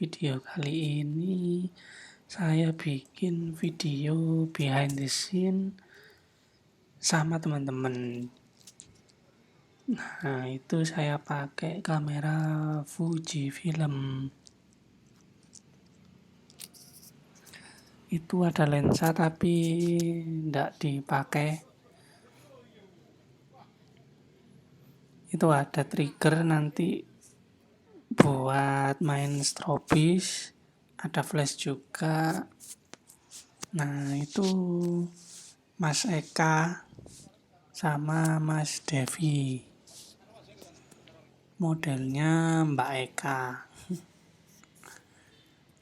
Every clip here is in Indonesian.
video kali ini saya bikin video behind the scene sama teman-teman. Nah, itu saya pakai kamera Fujifilm. Itu ada lensa tapi tidak dipakai. Itu ada trigger nanti buat main strobis, ada flash juga. Nah, itu Mas Eka sama Mas Devi. Modelnya Mbak Eka.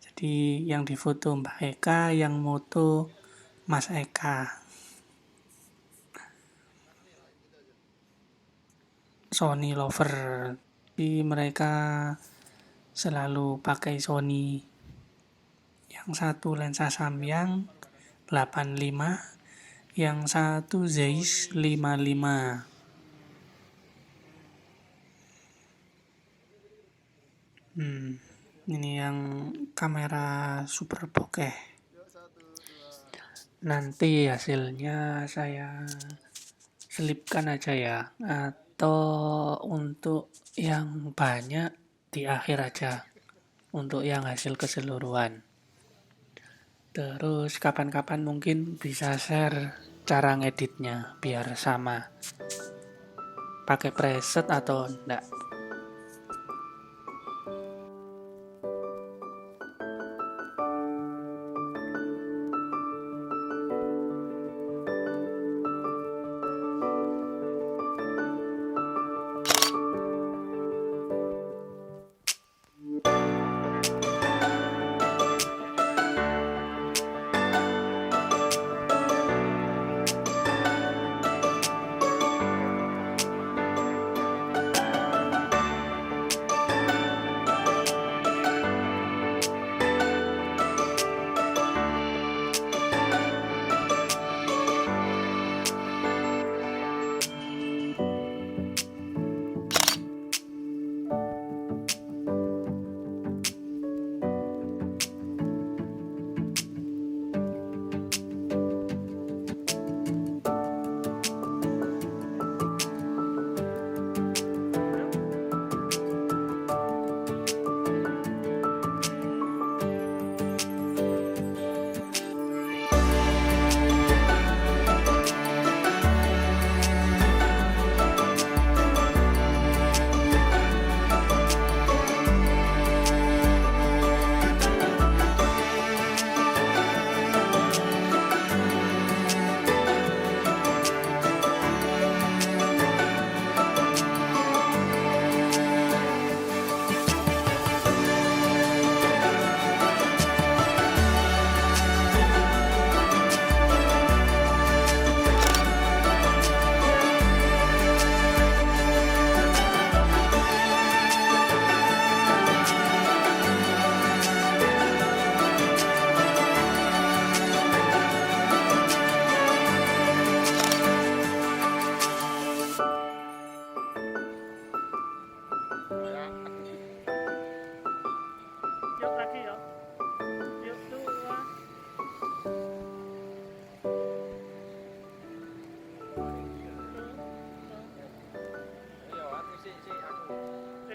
Jadi yang difoto Mbak Eka, yang moto Mas Eka. Sony lover. Jadi mereka selalu pakai Sony. Yang satu lensa Samyang 85, yang satu Zeiss 55. Ini yang kamera super bokeh. Nanti hasilnya saya selipkan aja ya, atau untuk yang banyak di akhir aja, untuk yang hasil keseluruhan. Terus kapan-kapan mungkin bisa share cara ngeditnya biar sama, pakai preset atau enggak. Yuk lagi ya. Yuk 2.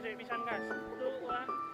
Sik pisan gas. 2.